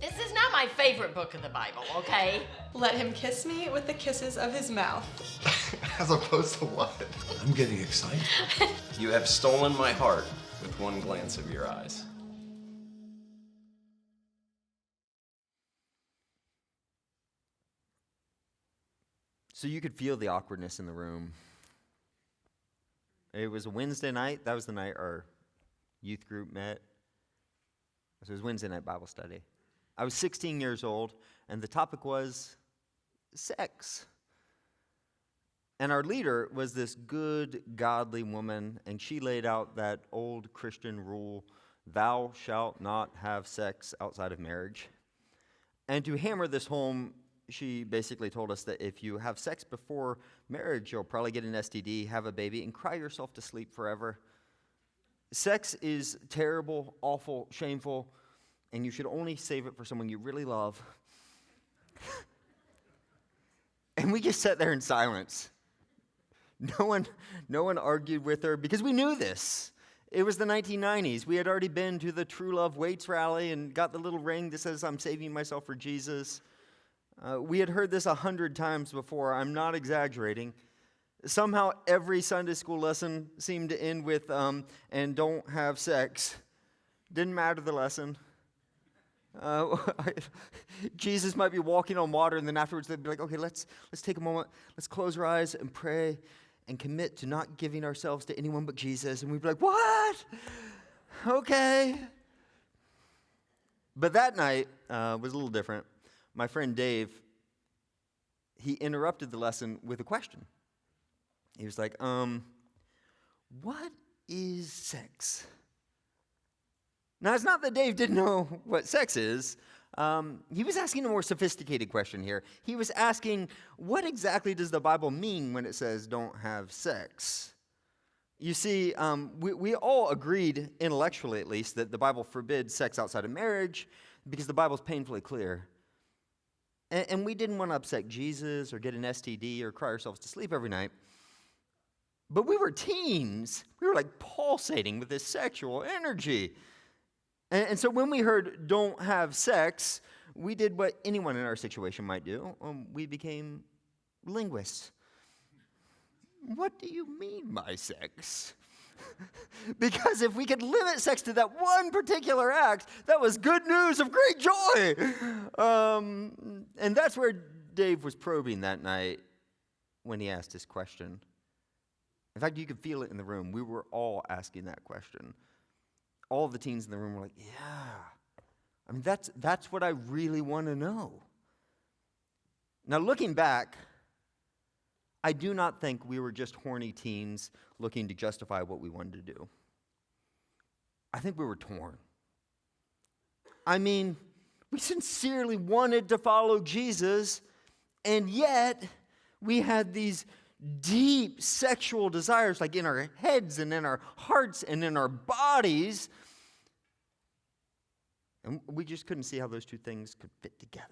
This is not my favorite book of the Bible, okay? Let him kiss me with the kisses of his mouth. As opposed to what? I'm getting excited. You have stolen my heart with one glance of your eyes. So you could feel the awkwardness in the room. It was a Wednesday night. That was the night our youth group met. So it was Wednesday night Bible study. I was 16 years old, and the topic was sex. And our leader was this good, godly woman, and she laid out that old Christian rule, thou shalt not have sex outside of marriage. And to hammer this home, she basically told us that if you have sex before marriage, you'll probably get an STD, have a baby, and cry yourself to sleep forever. Sex is terrible, awful, shameful, and you should only save it for someone you really love. And we just sat there in silence. No one argued with her because we knew this. It was the 1990s. We had already been to the True Love Waits rally and got the little ring that says, I'm saving myself for Jesus. We had heard this 100 times before. I'm not exaggerating. Somehow every Sunday school lesson seemed to end with, and don't have sex. Didn't matter the lesson. Jesus might be walking on water, and then afterwards they'd be like, okay, let's take a moment. Let's close our eyes and pray and commit to not giving ourselves to anyone but Jesus. And we'd be like, what? Okay. But that night was a little different. My friend Dave, he interrupted the lesson with a question. He was like, what is sex? Now, it's not that Dave didn't know what sex is. He was asking a more sophisticated question here. He was asking, what exactly does the Bible mean when it says don't have sex? You see, we all agreed, intellectually at least, that the Bible forbids sex outside of marriage because the Bible's painfully clear. And we didn't want to upset Jesus or get an STD or cry ourselves to sleep every night. But we were teens. We were like pulsating with this sexual energy. And so when we heard don't have sex, we did what anyone in our situation might do. We became linguists. What do you mean by sex? Because if we could limit sex to that one particular act, that was good news of great joy. And that's where Dave was probing that night when he asked his question. In fact, you could feel it in the room. We were all asking that question. All the teens in the room were like, yeah. I mean, that's what I really want to know. Now, looking back, I do not think we were just horny teens looking to justify what we wanted to do. I think we were torn. I mean, we sincerely wanted to follow Jesus, and yet we had these deep sexual desires, like in our heads and in our hearts and in our bodies. And we just couldn't see how those two things could fit together.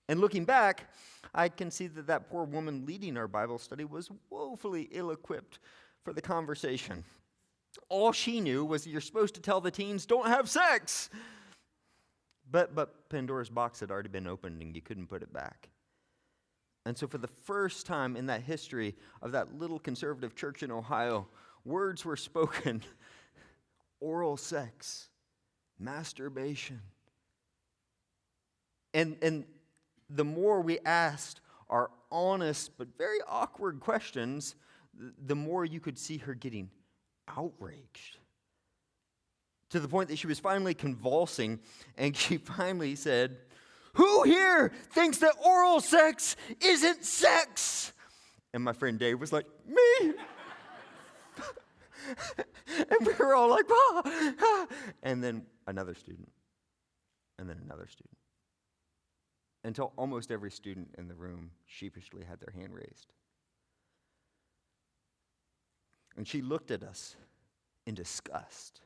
And looking back, I can see that poor woman leading our Bible study was woefully ill-equipped for the conversation. All she knew was that you're supposed to tell the teens, don't have sex. But Pandora's box had already been opened and you couldn't put it back. And so for the first time in that history of that little conservative church in Ohio, words were spoken. Oral sex, masturbation. And the more we asked our honest but very awkward questions, the more you could see her getting outraged. To the point that she was finally convulsing, and she finally said, who here thinks that oral sex isn't sex? And my friend Dave was like, me. And we were all like, ah, ah. And then another student, and then another student. Until almost every student in the room sheepishly had their hand raised. And she looked at us in disgust.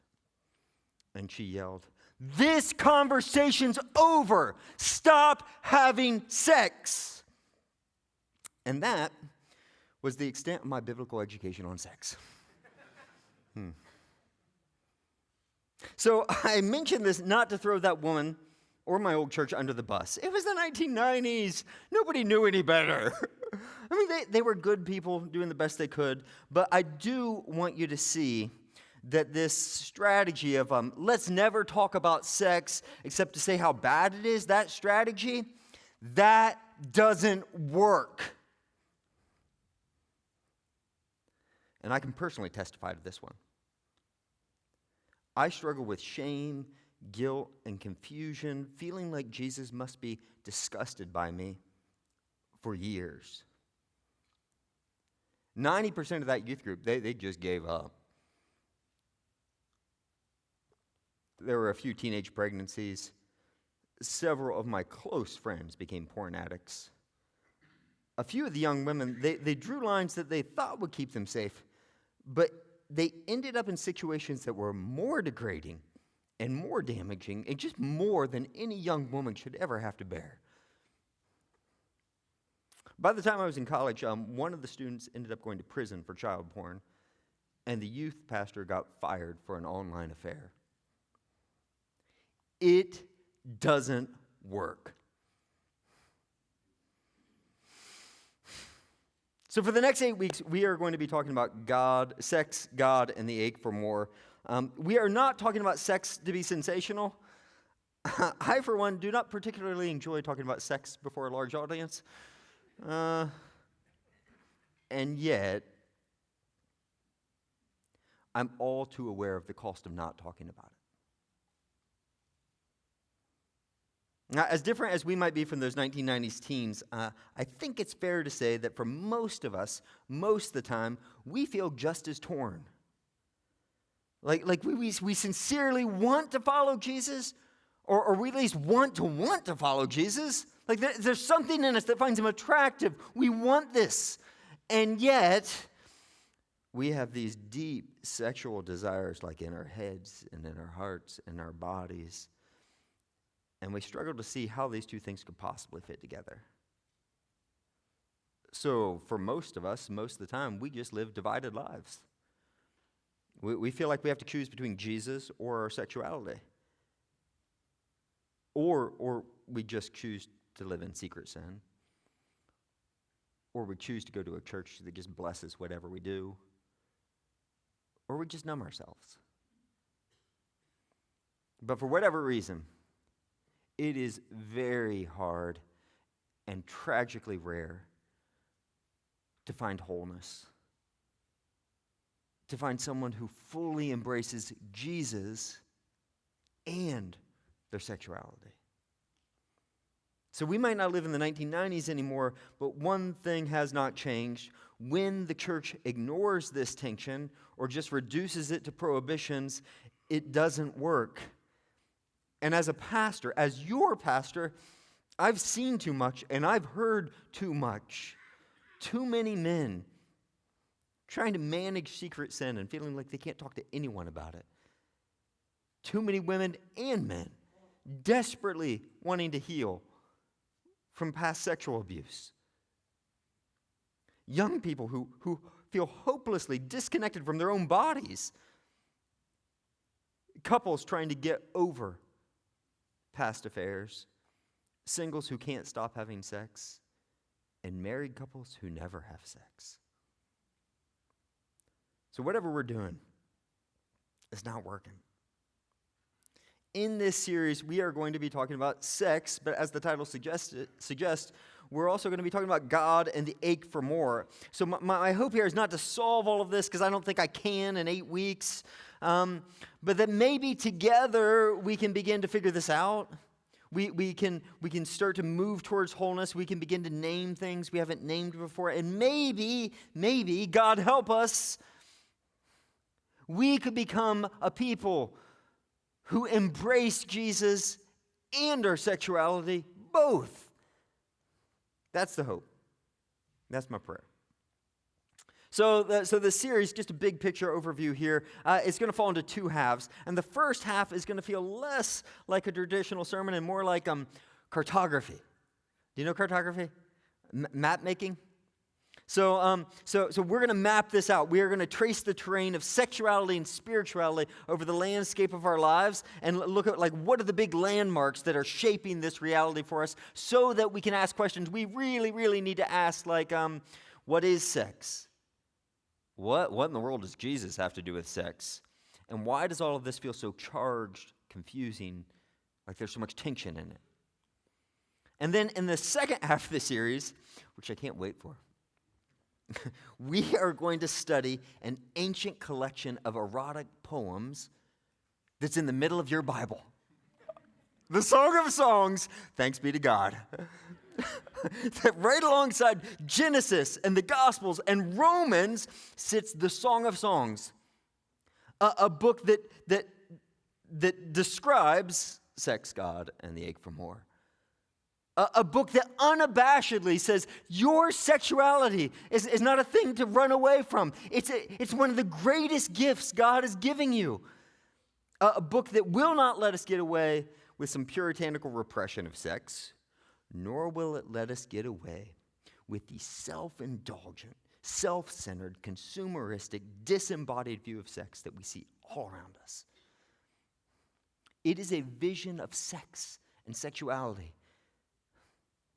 And she yelled, this conversation's over. Stop having sex. And that was the extent of my biblical education on sex. So I mentioned this not to throw that woman or my old church under the bus. It was the 1990s. Nobody knew any better. I mean, they were good people doing the best they could, but I do want you to see that this strategy of let's never talk about sex except to say how bad it is, that strategy, that doesn't work. And I can personally testify to this one. I struggle with shame, guilt, and confusion, feeling like Jesus must be disgusted by me for years. 90% of that youth group, they just gave up. There were a few teenage pregnancies. Several of my close friends became porn addicts. A few of the young women, they drew lines that they thought would keep them safe, but they ended up in situations that were more degrading and more damaging and just more than any young woman should ever have to bear. By the time I was in college, one of the students ended up going to prison for child porn, and the youth pastor got fired for an online affair. It doesn't work. So for the next 8 weeks, we are going to be talking about God, sex, God, and the ache for more. We are not talking about sex to be sensational. I, for one, do not particularly enjoy talking about sex before a large audience. And yet, I'm all too aware of the cost of not talking about it. Now, as different as we might be from those 1990s teens, I think it's fair to say that for most of us, most of the time, we feel just as torn. Like we sincerely want to follow Jesus, or we at least want to follow Jesus. Like there's something in us that finds him attractive. We want this. And yet, we have these deep sexual desires like in our heads and in our hearts and our bodies. And we struggle to see how these two things could possibly fit together. So for most of us, most of the time, we just live divided lives. We feel like we have to choose between Jesus or our sexuality. Or we just choose to live in secret sin. Or we choose to go to a church that just blesses whatever we do. Or we just numb ourselves. But for whatever reason, it is very hard and tragically rare to find wholeness, to find someone who fully embraces Jesus and their sexuality. So we might not live in the 1990s anymore, but one thing has not changed. When the church ignores this tension or just reduces it to prohibitions, it doesn't work. And as a pastor, as your pastor, I've seen too much and I've heard too much. Too many men trying to manage secret sin and feeling like they can't talk to anyone about it. Too many women and men desperately wanting to heal from past sexual abuse. Young people who feel hopelessly disconnected from their own bodies. Couples trying to get over past affairs, singles who can't stop having sex, and married couples who never have sex. So whatever we're doing, it's not working. In this series, we are going to be talking about sex, but as the title suggests, we're also going to be talking about God and the ache for more. So my hope here is not to solve all of this, because I don't think I can in 8 weeks, but that maybe together we can begin to figure this out. We can start to move towards wholeness. We can begin to name things we haven't named before. And maybe, God help us, we could become a people who embrace Jesus and our sexuality, both. That's the hope. That's my prayer. So the series, just a big picture overview here, it's going to fall into two halves. And the first half is going to feel less like a traditional sermon and more like cartography. Do you know cartography? Map making? So we're going to map this out. We are going to trace the terrain of sexuality and spirituality over the landscape of our lives and look at like what are the big landmarks that are shaping this reality for us so that we can ask questions we really, really need to ask, like, what is sex? What in the world does Jesus have to do with sex? And why does all of this feel so charged, confusing, like there's so much tension in it? And then in the second half of the series, which I can't wait for, we are going to study an ancient collection of erotic poems that's in the middle of your Bible. The Song of Songs, thanks be to God. That right alongside Genesis and the Gospels and Romans sits the Song of Songs, a book that describes sex, God, and the ache for more. A book that unabashedly says your sexuality is not a thing to run away from. It's one of the greatest gifts God is giving you. A book that will not let us get away with some puritanical repression of sex, nor will it let us get away with the self-indulgent, self-centered, consumeristic, disembodied view of sex that we see all around us. It is a vision of sex and sexuality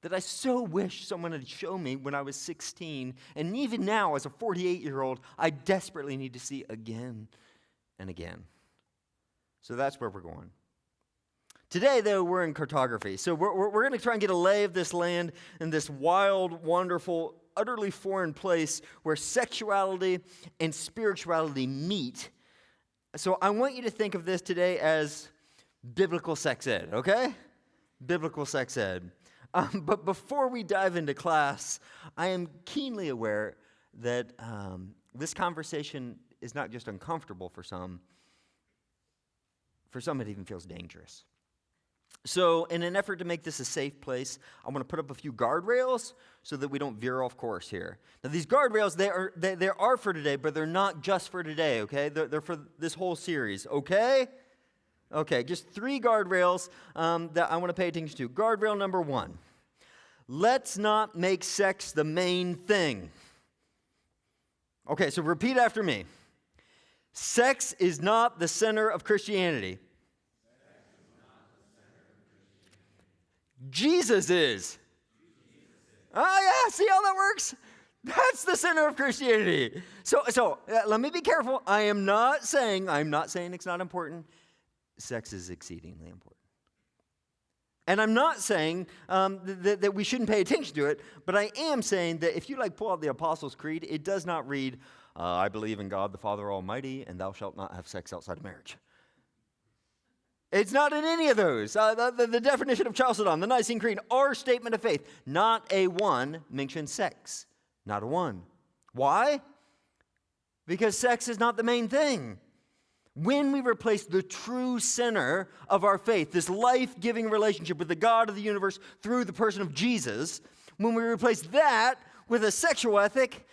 that I so wish someone had shown me when I was 16, and even now as a 48-year-old, I desperately need to see again and again. So that's where we're going. Today, though, we're in cartography. So we're going to try and get a lay of this land and this wild, wonderful, utterly foreign place where sexuality and spirituality meet. So I want you to think of this today as biblical sex ed, okay? Biblical sex ed. But before we dive into class, I am keenly aware that this conversation is not just uncomfortable for some it even feels dangerous. So in an effort to make this a safe place, I want to put up a few guardrails so that we don't veer off course here. Now these guardrails, they are for today, but they're not just for today, okay? They're for this whole series, okay? Okay, just 3 guardrails that I want to pay attention to. Guardrail number 1. Let's not make sex the main thing. Okay, so repeat after me. Sex is not the center of Christianity. Jesus is. Oh yeah, see how that works? That's the center of Christianity. So let me be careful. I'm not saying it's not important. Sex is exceedingly important. And I'm not saying that we shouldn't pay attention to it, but I am saying that if you pull out the Apostles' Creed, it does not read, I believe in God the Father Almighty, and thou shalt not have sex outside of marriage. It's not in any of those. The definition of Chalcedon, the Nicene Creed, our statement of faith, not a one mentions sex. Not a one. Why? Because sex is not the main thing. When we replace the true center of our faith, this life-giving relationship with the God of the universe through the person of Jesus, when we replace that with a sexual ethic,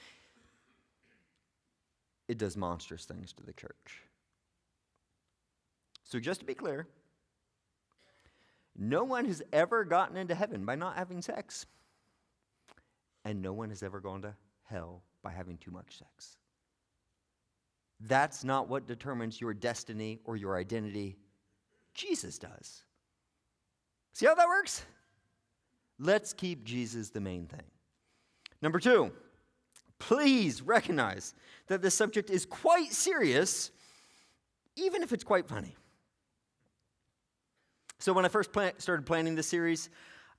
it does monstrous things to the church. So just to be clear, no one has ever gotten into heaven by not having sex, and no one has ever gone to hell by having too much sex. That's not what determines your destiny or your identity. Jesus does. See how that works? Let's keep Jesus the main thing. Number 2, please recognize that this subject is quite serious, even if it's quite funny. So when I first started planning this series,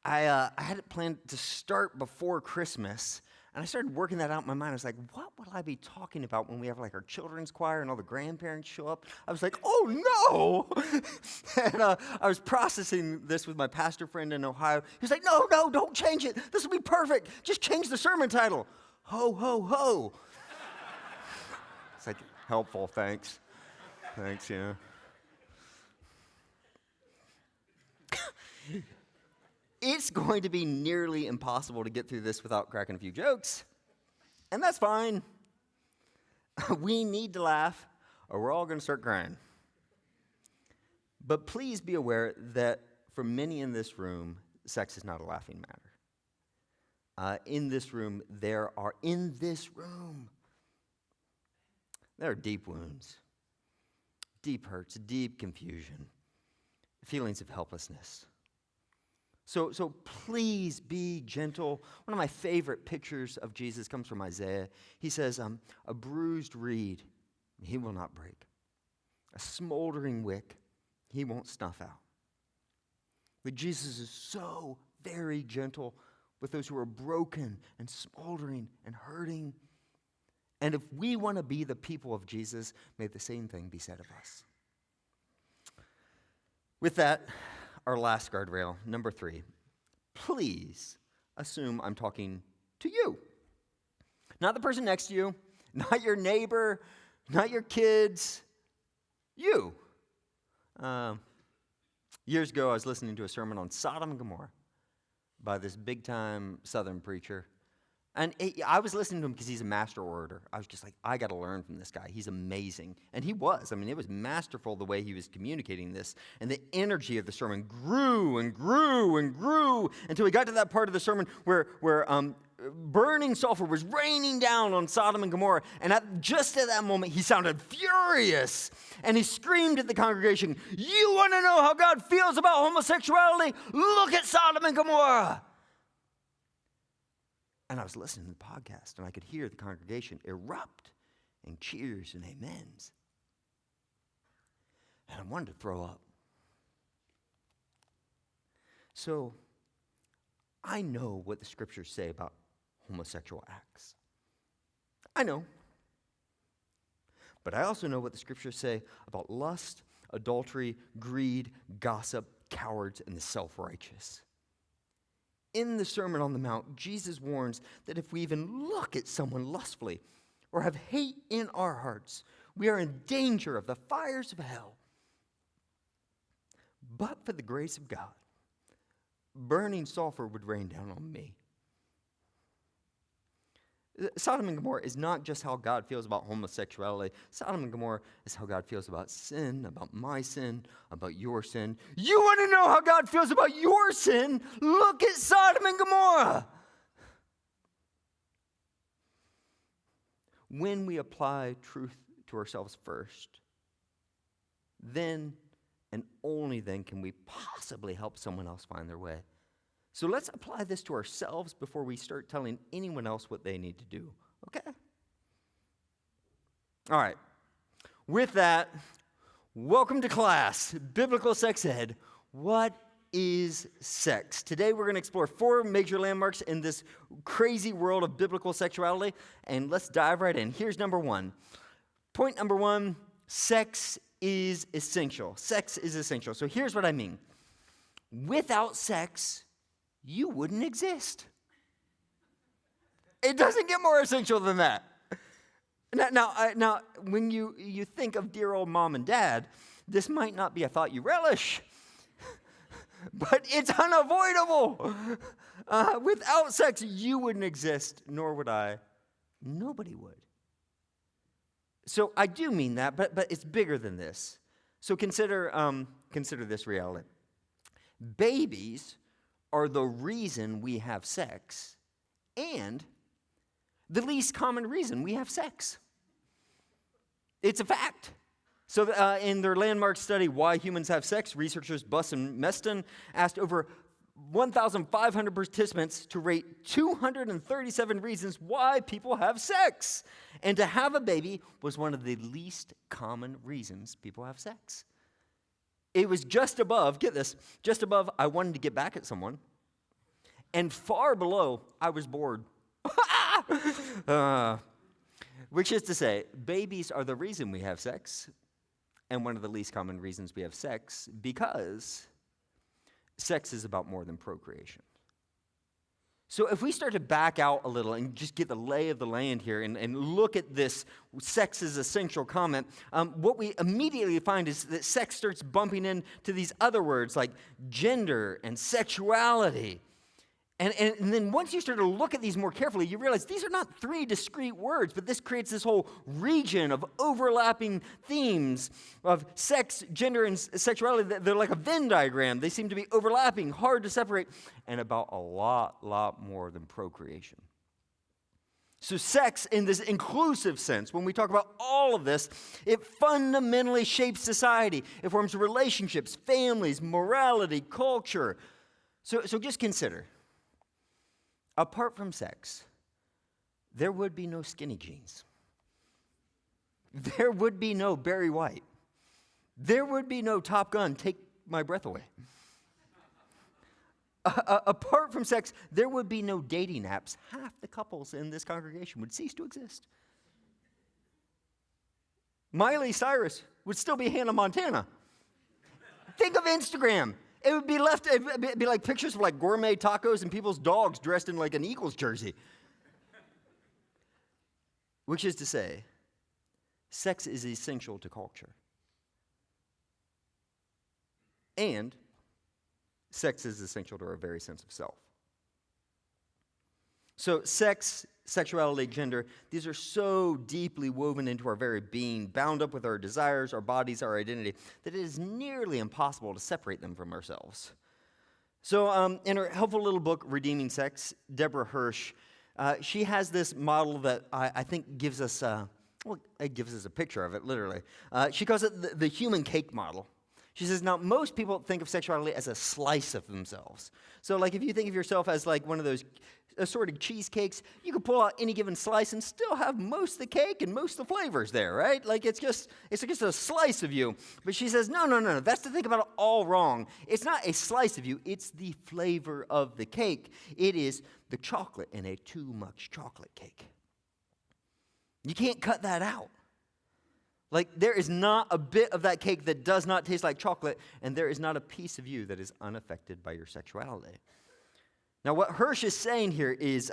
I had it planned to start before Christmas. And I started working that out in my mind. I was like, what will I be talking about when we have our children's choir and all the grandparents show up? I was like, oh no! And I was processing this with my pastor friend in Ohio. He was like, no, don't change it. This will be perfect. Just change the sermon title. Ho, ho, ho. It's helpful, thanks. Thanks, yeah. It's going to be nearly impossible to get through this without cracking a few jokes, and that's fine. We need to laugh, or we're all going to start crying. But please be aware that for many in this room, sex is not a laughing in this room, there are deep wounds, deep hurts, deep confusion, feelings of helplessness. So please be gentle. One of my favorite pictures of Jesus comes from Isaiah. He says, a bruised reed, he will not break. A smoldering wick, he won't snuff out. But Jesus is so very gentle with those who are broken and smoldering and hurting. And if we want to be the people of Jesus, may the same thing be said of us. With that, our last guardrail, number 3. Please assume I'm talking to you. Not the person next to you, not your neighbor, not your kids, you. Years ago, I was listening to a sermon on Sodom and Gomorrah by this big-time Southern preacher. And I was listening to him because he's a master orator. I was just like, I got to learn from this guy. He's amazing. And he was. I mean, it was masterful the way he was communicating this. And the energy of the sermon grew and grew and grew until we got to that part of the sermon where burning sulfur was raining down on Sodom and Gomorrah. And just at that moment, he sounded furious. And he screamed at the congregation, "You want to know how God feels about homosexuality? Look at Sodom and Gomorrah." And I was listening to the podcast, and I could hear the congregation erupt in cheers and amens. And I wanted to throw up. So, I know what the scriptures say about homosexual acts. I know. But I also know what the scriptures say about lust, adultery, greed, gossip, cowards, and the self-righteous. In the Sermon on the Mount, Jesus warns that if we even look at someone lustfully or have hate in our hearts, we are in danger of the fires of hell. But for the grace of God, burning sulfur would rain down on me. Sodom and Gomorrah is not just how God feels about homosexuality. Sodom and Gomorrah is how God feels about sin, about my sin, about your sin. You want to know how God feels about your sin? Look at Sodom and Gomorrah. When we apply truth to ourselves first, then and only then can we possibly help someone else find their way. So let's apply this to ourselves before we start telling anyone else what they need to do, okay? All right. With that, welcome to class, Biblical Sex Ed. What is sex? Today we're going to explore 4 major landmarks in this crazy world of biblical sexuality, and let's dive right in. Here's number 1. Point number 1, sex is essential. Sex is essential. So here's what I mean. Without sex, you wouldn't exist. It doesn't get more essential than that. Now, when you think of dear old mom and dad, this might not be a thought you relish, but it's unavoidable. Without sex, you wouldn't exist, nor would I. Nobody would. So I do mean that, but it's bigger than this. So consider this reality. Babies are the reason we have sex and the least common reason we have sex. It's a fact. So in their landmark study, Why Humans Have Sex, researchers Buss and Meston asked over 1,500 participants to rate 237 reasons why people have sex. And to have a baby was one of the least common reasons people have sex. It was just above, get this, just above, I wanted to get back at someone, and far below, I was bored. Which is to say, babies are the reason we have sex, and one of the least common reasons we have sex, because sex is about more than procreation. So if we start to back out a little and just get the lay of the land here and look at this sex is essential comment, what we immediately find is that sex starts bumping into these other words like gender and sexuality. And then once you start to look at these more carefully, you realize these are not three discrete words, but this creates this whole region of overlapping themes of sex, gender, and sexuality. They're like a Venn diagram. They seem to be overlapping, hard to separate, and about a lot more than procreation. So sex, in this inclusive sense, when we talk about all of this, it fundamentally shapes society. It forms relationships, families, morality, culture. So just consider. Apart from sex, there would be no skinny jeans. There would be no Barry White. There would be no Top Gun, take my breath away. Apart from sex, there would be no dating apps. Half the couples in this congregation would cease to exist. Miley Cyrus would still be Hannah Montana. Think of Instagram. It would be like pictures of like gourmet tacos and people's dogs dressed in like an Eagles jersey. Which is to say, sex is essential to culture. And sex is essential to our very sense of self. So sex, sexuality, gender, these are so deeply woven into our very being, bound up with our desires, our bodies, our identity, that it is nearly impossible to separate them from ourselves. So in her helpful little book, Redeeming Sex, Deborah Hirsch, she has this model that I think gives us, it gives us a picture of it, literally. She calls it the human cake model. She says, now, most people think of sexuality as a slice of themselves. So, like, if you think of yourself as, like, one of those assorted cheesecakes, you could pull out any given slice and still have most of the cake and most of the flavors there, right? Like, it's just a slice of you. But she says, no, that's to think about it all wrong. It's not a slice of you. It's the flavor of the cake. It is the chocolate in a too much chocolate cake. You can't cut that out. Like, there is not a bit of that cake that does not taste like chocolate, and there is not a piece of you that is unaffected by your sexuality. Now, what Hirsch is saying here is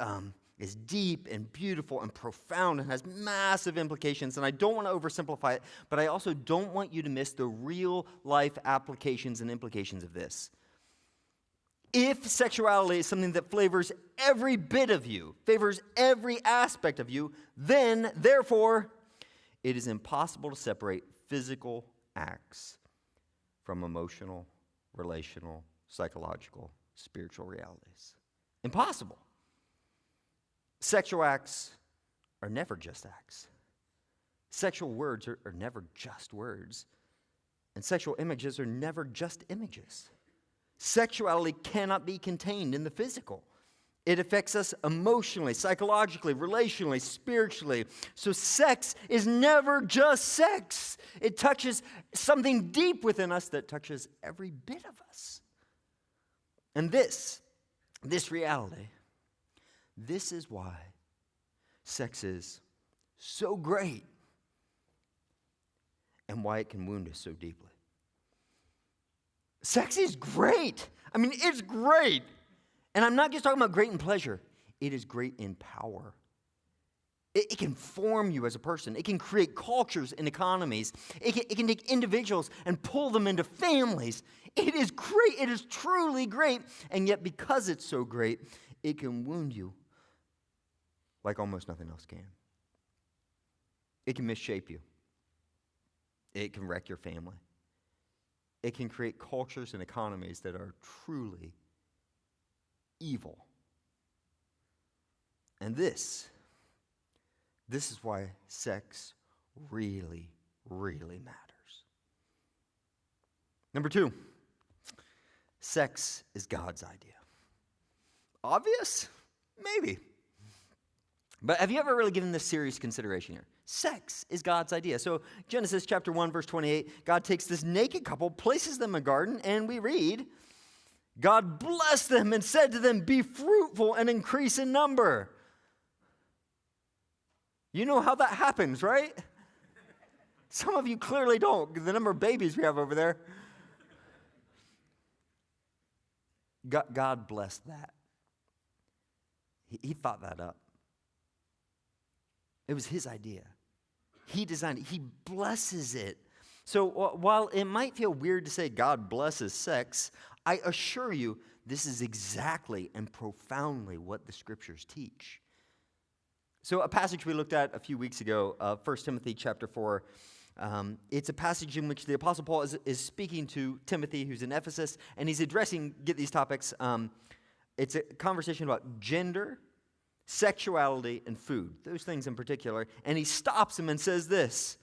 deep and beautiful and profound and has massive implications, and I don't want to oversimplify it, but I also don't want you to miss the real-life applications and implications of this. If sexuality is something that flavors every bit of you, favors every aspect of you, then, therefore, it is impossible to separate physical acts from emotional, relational, psychological, spiritual realities. Impossible. Sexual acts are never just acts. Sexual words are never just words. And sexual images are never just images. Sexuality cannot be contained in the physical. It affects us emotionally, psychologically, relationally, spiritually. So sex is never just sex. It touches something deep within us that touches every bit of us. And this reality, this is why sex is so great and why it can wound us so deeply. Sex is great. I mean, it's great. And I'm not just talking about great in pleasure. It is great in power. It can form you as a person. It can create cultures and economies. It can take individuals and pull them into families. It is great. It is truly great. And yet, because it's so great, it can wound you like almost nothing else can. It can misshape you. It can wreck your family. It can create cultures and economies that are truly evil. And this is why sex really, really matters. Number 2, sex is God's idea. Obvious? Maybe. But have you ever really given this serious consideration here? Sex is God's idea. So Genesis chapter 1, verse 28, God takes this naked couple, places them in a garden, and we read, God blessed them and said to them, be fruitful and increase in number. You know how that happens, right? Some of you clearly don't, the number of babies we have over there. God blessed that. He thought that up. It was his idea. He designed it. He blesses it. So while it might feel weird to say God blesses sex, I assure you This is exactly and profoundly what the Scriptures teach. So a passage we looked at a few weeks ago, 1 Timothy chapter 4, it's a passage in which the Apostle Paul is speaking to Timothy, who's in Ephesus, and he's addressing, get these topics, it's a conversation about gender, sexuality, and food, those things in particular, and he stops him and says this: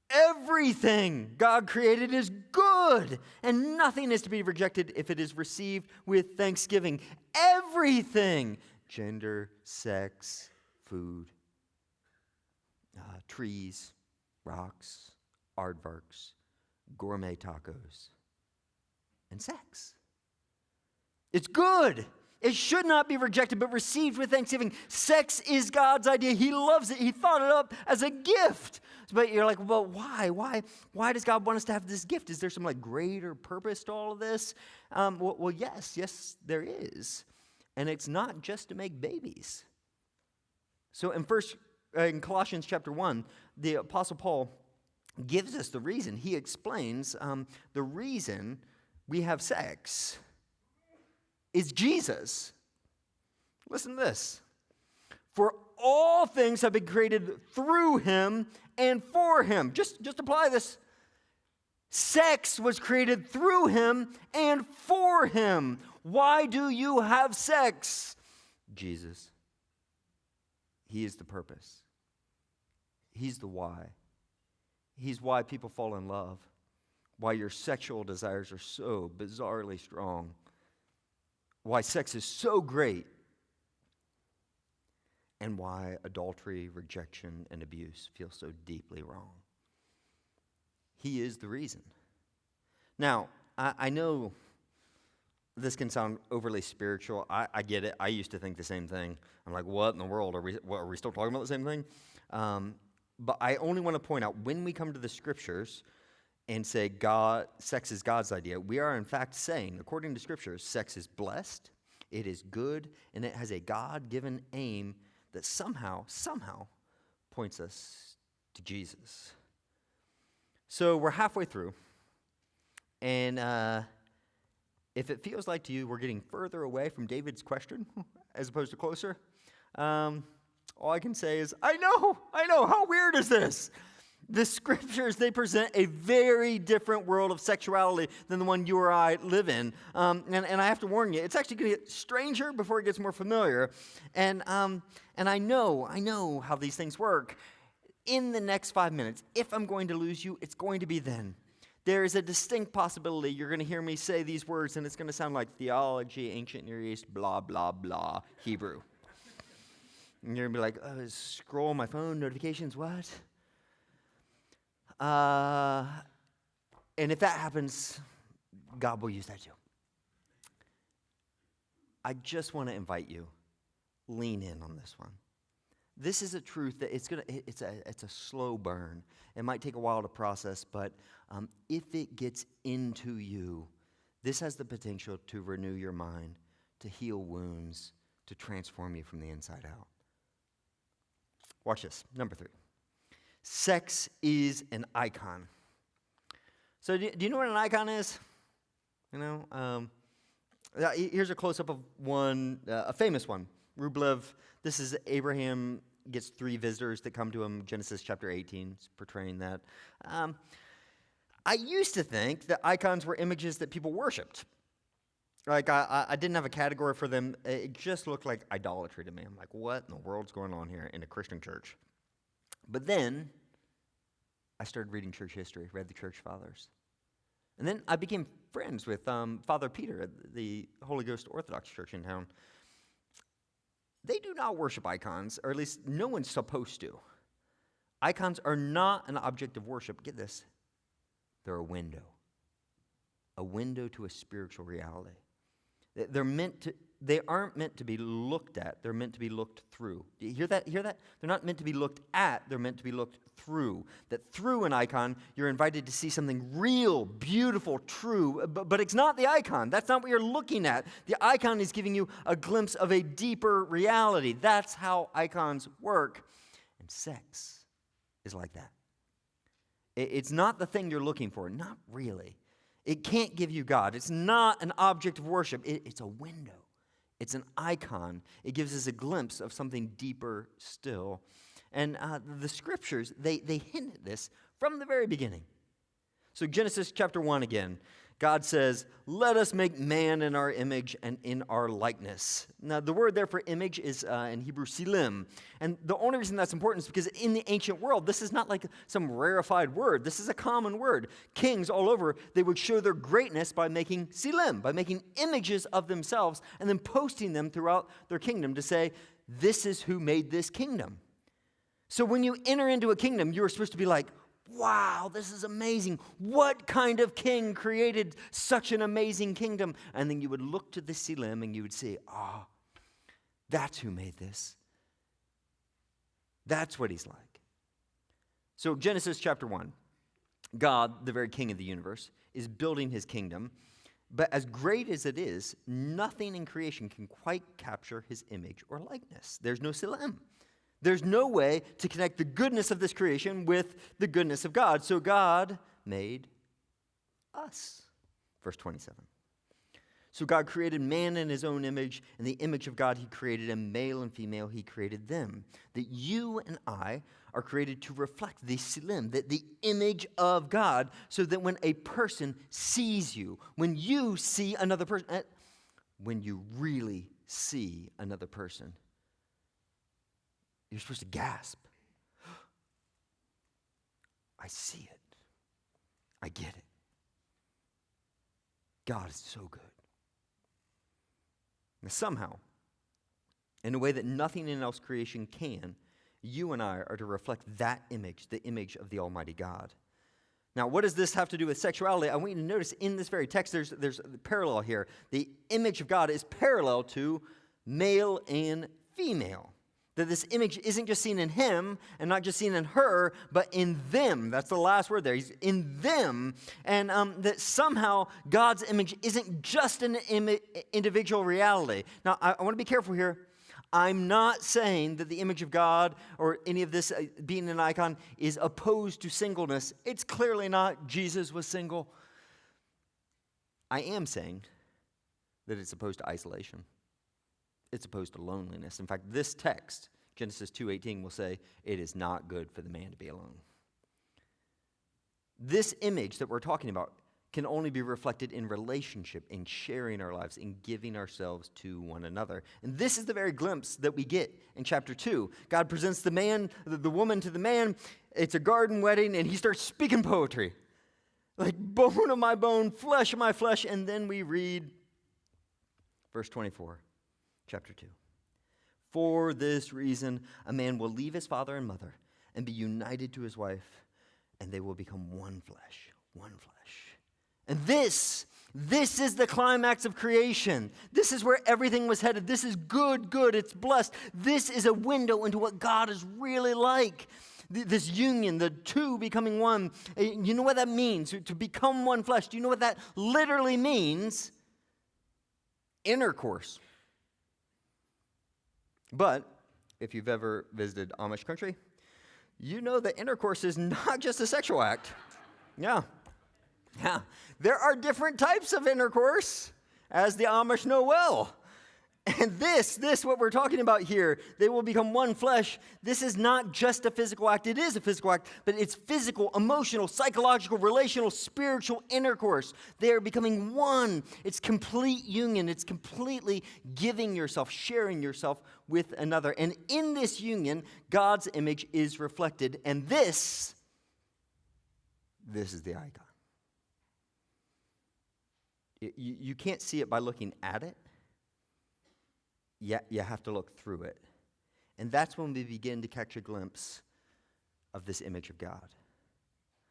everything God created is good, and nothing is to be rejected if it is received with thanksgiving. Everything, gender, sex, food, trees, rocks, aardvarks, gourmet tacos, and sex. It's good. It should not be rejected, but received with thanksgiving. Sex is God's idea. He loves it. He thought it up as a gift. But you're like, well, why? Why does God want us to have this gift? Is there some greater purpose to all of this? Well, yes, there is. And it's not just to make babies. So in Colossians chapter 1, the Apostle Paul gives us the reason. He explains the reason we have sex is Jesus. Listen to this. For all things have been created through him and for him. Just apply this. Sex was created through him and for him. Why do you have sex? Jesus. He is the purpose. He's the why. He's why people fall in love. Why your sexual desires are so bizarrely strong. Why sex is so great, and why adultery, rejection, and abuse feel so deeply wrong. He is the reason. Now, I know this can sound overly spiritual. I get it. I used to think the same thing. I'm like, what in the world? Are we still talking about the same thing? But I only want to point out, when we come to the Scriptures and say sex is God's idea, we are in fact saying, according to Scriptures, sex is blessed, it is good, and it has a God-given aim that somehow points us to Jesus. So we're halfway through, and if it feels like to you we're getting further away from David's question as opposed to closer, all I can say is, I know, how weird is this? The Scriptures, they present a very different world of sexuality than the one you or I live in. And I have to warn you, it's actually going to get stranger before it gets more familiar. And I know how these things work. In the next 5 minutes, if I'm going to lose you, it's going to be then. There is a distinct possibility you're going to hear me say these words, and it's going to sound like theology, ancient Near East, blah, blah, blah, Hebrew. And you're going to be like, scroll my phone, notifications, what? And if that happens, God will use that too. I just want to invite you, lean in on this one. This is a truth that it's a slow burn. It might take a while to process, but if it gets into you, this has the potential to renew your mind, to heal wounds, to transform you from the inside out. Watch this. Number 3. Sex is an icon. So do you know what an icon is? Here's a close-up of one, a famous one. Rublev, this is Abraham gets 3 visitors that come to him. Genesis chapter 18 is portraying that. I used to think that icons were images that people worshipped. Like, I didn't have a category for them. It just looked like idolatry to me. I'm like, what in the world's going on here in a Christian church? But then I started reading church history, read the church fathers. And then I became friends with Father Peter at the Holy Ghost Orthodox Church in town. They do not worship icons, or at least no one's supposed to. Icons are not an object of worship. Get this. They're a window to a spiritual reality. They aren't meant to be looked at. They're meant to be looked through. Do you hear that? They're not meant to be looked at. They're meant to be looked through. That through an icon, you're invited to see something real, beautiful, true. But it's not the icon. That's not what you're looking at. The icon is giving you a glimpse of a deeper reality. That's how icons work. And sex is like that. It's not the thing you're looking for. Not really. It can't give you God. It's not an object of worship. It's a window. It's an icon. It gives us a glimpse of something deeper still. And the scriptures, they hint at this from the very beginning. So Genesis chapter 1 again. God says, let us make man in our image and in our likeness. Now, the word there for image is in Hebrew, silim. And the only reason that's important is because in the ancient world, this is not like some rarefied word. This is a common word. Kings all over, they would show their greatness by making silim, by making images of themselves and then posting them throughout their kingdom to say, this is who made this kingdom. So when you enter into a kingdom, you're supposed to be like, wow, this is amazing. What kind of king created such an amazing kingdom? And then you would look to the silim and you would say, that's who made this. That's what he's like. So Genesis chapter 1, God, the very king of the universe, is building his kingdom. But as great as it is, nothing in creation can quite capture his image or likeness. There's no silim. There's no way to connect the goodness of this creation with the goodness of God. So God made us. Verse 27. So God created man in his own image. In the image of God, he created him, male and female, he created them. That you and I are created to reflect the silim, the image of God, so that when a person sees you, when you see another person, when you really see another person, you're supposed to gasp. I see it. I get it. God is so good. Now, somehow, in a way that nothing in else creation can, you and I are to reflect that image, the image of the Almighty God. Now, what does this have to do with sexuality? I want you to notice in this very text, there's a parallel here. The image of God is parallel to male and female. That this image isn't just seen in him and not just seen in her, but in them. That's the last word there. He's in them. And that somehow God's image isn't just an individual reality. Now, I want to be careful here. I'm not saying that the image of God or any of this being an icon is opposed to singleness. It's clearly not. Jesus was single. I am saying that it's opposed to isolation. It's opposed to loneliness. In fact, this text, Genesis 2:18, will say, it is not good for the man to be alone. This image that we're talking about can only be reflected in relationship, in sharing our lives, in giving ourselves to one another. And this is the very glimpse that we get in chapter 2. God presents the man, the woman to the man. It's a garden wedding, and he starts speaking poetry. Like bone of my bone, flesh of my flesh. And then we read verse 24. Chapter 2. For this reason, a man will leave his father and mother and be united to his wife, and they will become one flesh, one flesh. And this is the climax of creation. This is where everything was headed. This is good, it's blessed. This is a window into what God is really like. This union, the two becoming one. You know what that means? To become one flesh. Do you know what that literally means? Intercourse. But if you've ever visited Amish country, you know that intercourse is not just a sexual act. Yeah. There are different types of intercourse, as the Amish know well. And this, what we're talking about here, they will become one flesh. This is not just a physical act. It is a physical act, but it's physical, emotional, psychological, relational, spiritual intercourse. They are becoming one. It's complete union. It's completely giving yourself, sharing yourself with another. And in this union, God's image is reflected. And this is the icon. You can't see it by looking at it. You have to look through it. And that's when we begin to catch a glimpse of this image of God.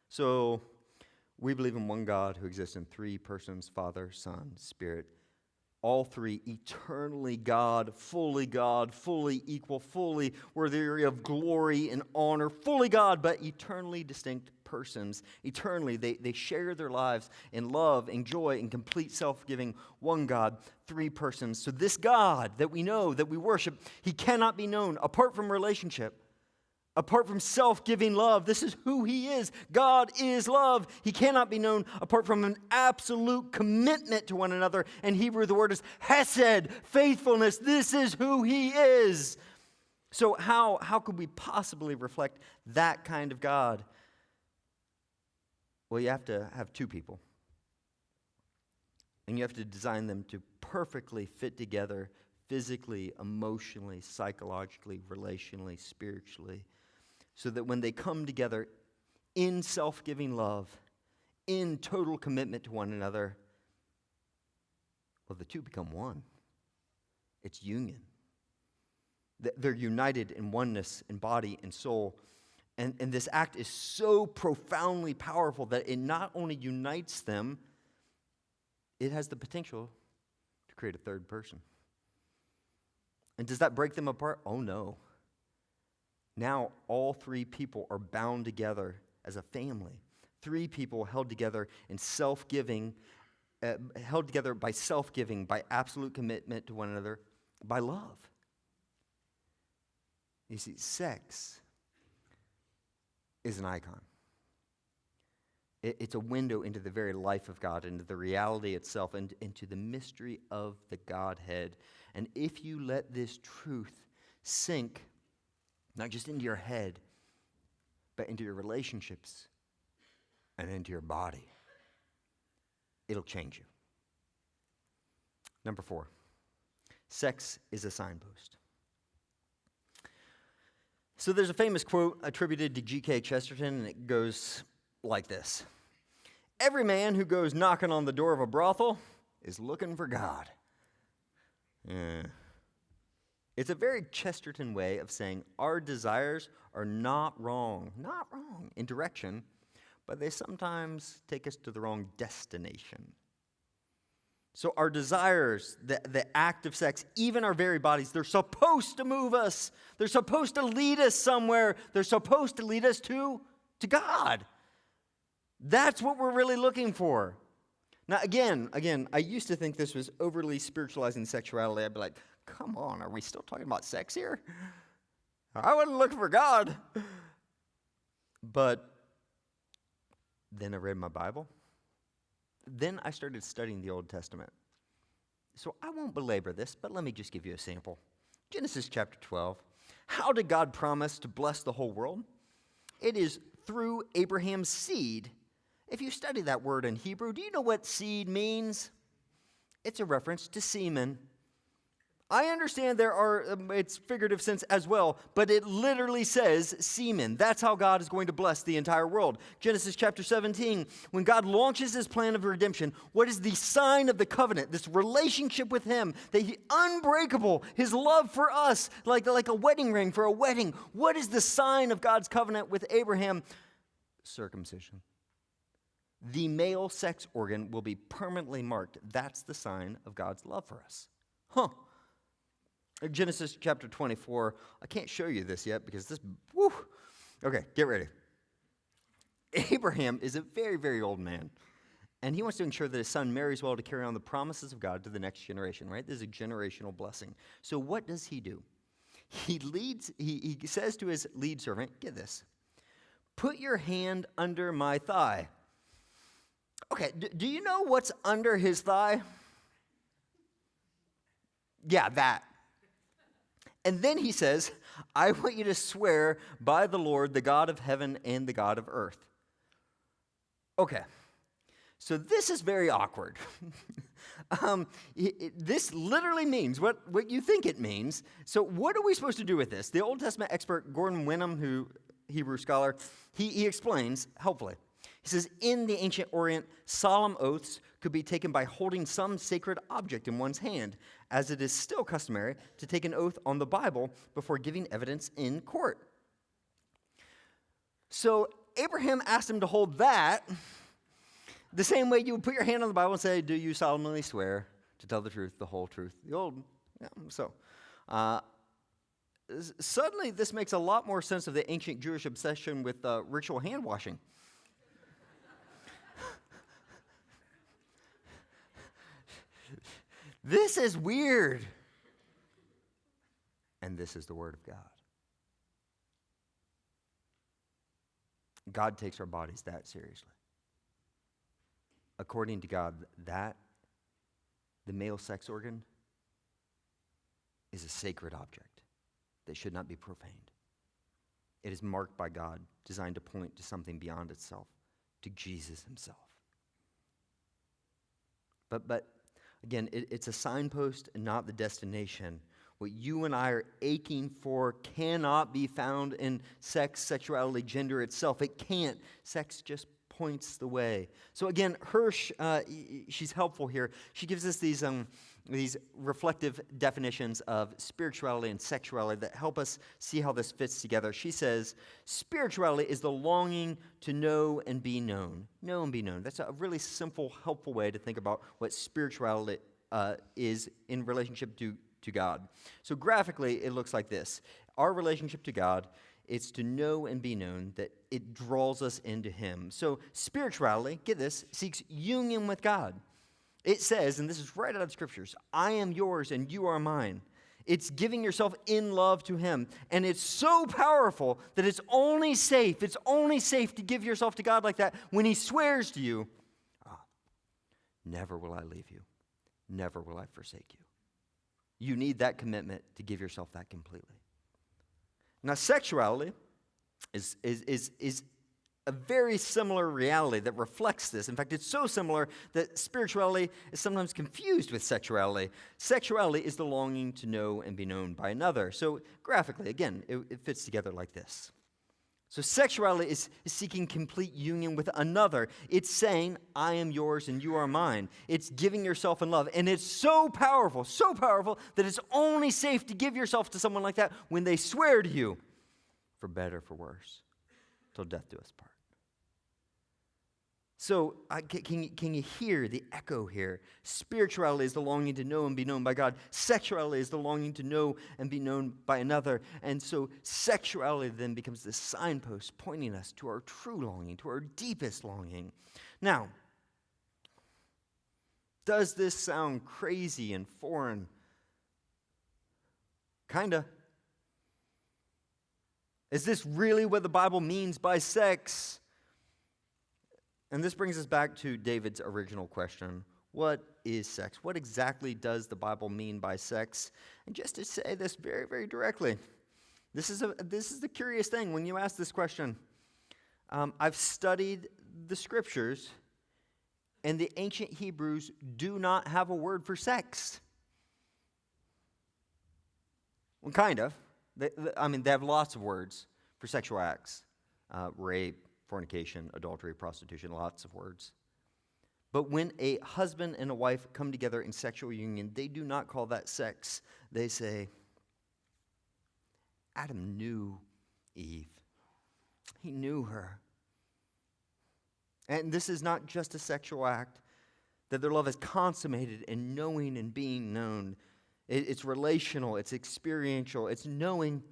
So we believe in one God who exists in three persons, Father, Son, Spirit. All three eternally God, fully equal, fully worthy of glory and honor, fully God, but eternally distinct persons. Eternally, they share their lives in love and joy and complete self-giving. One God, three persons. So this God that we know, that we worship, he cannot be known apart from relationship. apart from self-giving love. This is who he is. God is love. He cannot be known apart from an absolute commitment to one another. In Hebrew, the word is hesed, faithfulness. This is who he is. So how could we possibly reflect that kind of God? Well, you have to have two people. And you have to design them to perfectly fit together physically, emotionally, psychologically, relationally, spiritually, so that when they come together in self-giving love, in total commitment to one another, well, the two become one. It's union. They're united in oneness in body and soul. And this act is so profoundly powerful that it not only unites them, it has the potential to create a third person. And does that break them apart? Oh, no. Now all three people are bound together as a family. Three people held together in self-giving, held together by self-giving, by absolute commitment to one another, by love. You see, sex is an icon. It's a window into the very life of God, into the reality itself, and into the mystery of the Godhead. And if you let this truth sink, not just into your head, but into your relationships and into your body, it'll change you. Number 4, sex is a signpost. So there's a famous quote attributed to G.K. Chesterton, and it goes like this: "Every man who goes knocking on the door of a brothel is looking for God." It's a very Chesterton way of saying our desires are not wrong in direction, but they sometimes take us to the wrong destination. So our desires, the act of sex, even our very bodies, they're supposed to move us. They're supposed to lead us somewhere. They're supposed to lead us to God. That's what we're really looking for. Now, again, I used to think this was overly spiritualizing sexuality. I'd be like, come on, are we still talking about sex here? I wasn't looking for God. But then I read my Bible. Then I started studying the Old Testament. So I won't belabor this, but let me just give you a sample. Genesis chapter 12. How did God promise to bless the whole world? It is through Abraham's seed. If you study that word in Hebrew, do you know what seed means? It's a reference to semen. I understand it's figurative sense as well, but it literally says semen. That's how God is going to bless the entire world. Genesis chapter 17, when God launches his plan of redemption, what is the sign of the covenant? This relationship with him, unbreakable, his love for us, like a wedding ring for a wedding. What is the sign of God's covenant with Abraham? Circumcision. The male sex organ will be permanently marked. That's the sign of God's love for us. Genesis chapter 24. I can't show you this yet because Okay, get ready. Abraham is a very, very old man, and he wants to ensure that his son marries well to carry on the promises of God to the next generation, right? This is a generational blessing. So what does he do? He says to his lead servant, get this, put your hand under my thigh. Okay, do you know what's under his thigh? Yeah, that. And then he says, I want you to swear by the Lord, the God of heaven and the God of earth. Okay, so this is very awkward. This literally means what you think it means. So what are we supposed to do with this? The Old Testament expert Gordon Wenham, Hebrew scholar, he explains helpfully. He says, in the ancient Orient, solemn oaths could be taken by holding some sacred object in one's hand, as it is still customary to take an oath on the Bible before giving evidence in court. So Abraham asked him to hold that the same way you would put your hand on the Bible and say, do you solemnly swear to tell the truth, the whole truth, the old? Yeah, suddenly this makes a lot more sense of the ancient Jewish obsession with ritual hand washing. This is weird. And this is the Word of God. God takes our bodies that seriously. According to God, the male sex organ, is a sacred object that should not be profaned. It is marked by God, designed to point to something beyond itself, to Jesus himself. But again, it's a signpost and not the destination. What you and I are aching for cannot be found in sex, sexuality, gender itself. It can't. Sex just points the way. So again, Hirsch, she's helpful here. She gives us these reflective definitions of spirituality and sexuality that help us see how this fits together. She says, spirituality is the longing to know and be known. Know and be known. That's a really simple, helpful way to think about what spirituality is in relationship to God. So graphically, it looks like this. Our relationship to God, it's to know and be known, that it draws us into him. So spirituality, get this, seeks union with God. It says, and this is right out of the scriptures, I am yours and you are mine. It's giving yourself in love to him. And it's so powerful that it's only safe to give yourself to God like that when he swears to you, never will I leave you. Never will I forsake you. You need that commitment to give yourself that completely. Now, sexuality is a very similar reality that reflects this. In fact, it's so similar that spirituality is sometimes confused with sexuality. Sexuality is the longing to know and be known by another. So graphically, again, it fits together like this. So sexuality is seeking complete union with another. It's saying, I am yours and you are mine. It's giving yourself in love. And it's so powerful that it's only safe to give yourself to someone like that when they swear to you, for better, for worse, till death do us part. So can you hear the echo here? Spirituality is the longing to know and be known by God. Sexuality is the longing to know and be known by another. And so sexuality then becomes this signpost pointing us to our true longing, to our deepest longing. Now, does this sound crazy and foreign? Kinda. Is this really what the Bible means by sex? And this brings us back to David's original question. What is sex? What exactly does the Bible mean by sex? And just to say this very, very directly, this is the curious thing when you ask this question. I've studied the scriptures, and the ancient Hebrews do not have a word for sex. Well, kind of. They have lots of words for sexual acts, rape, fornication, adultery, prostitution, lots of words. But when a husband and a wife come together in sexual union, they do not call that sex. They say, Adam knew Eve. He knew her. And this is not just a sexual act, that their love is consummated in knowing and being known. It's relational, it's experiential, it's knowing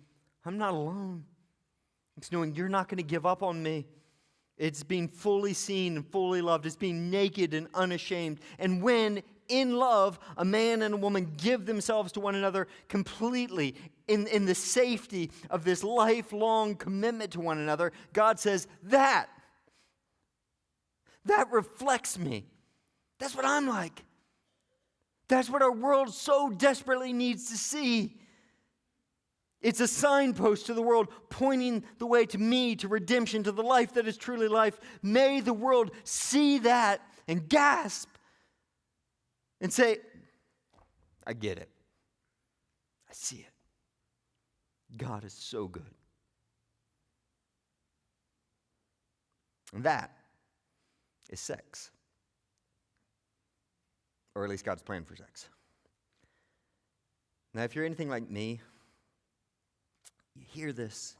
I'm not alone. It's knowing you're not going to give up on me. It's being fully seen and fully loved. It's being naked and unashamed. And when, in love, a man and a woman give themselves to one another completely in the safety of this lifelong commitment to one another, God says, that reflects me. That's what I'm like. That's what our world so desperately needs to see. It's a signpost to the world, pointing the way to me, to redemption, to the life that is truly life. May the world see that and gasp and say, I get it. I see it. God is so good. And that is sex. Or at least God's plan for sex. Now, if you're anything like me, you hear this,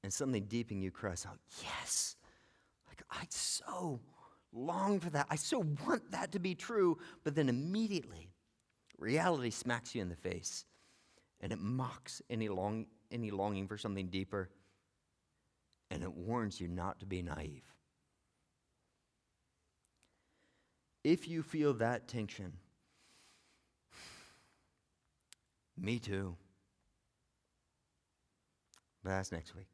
and something deep in you cries out, yes! Like, I so long for that. I so want that to be true. But then immediately, reality smacks you in the face, and it mocks any longing for something deeper, and it warns you not to be naive. If you feel that tension, me too. But that's next week.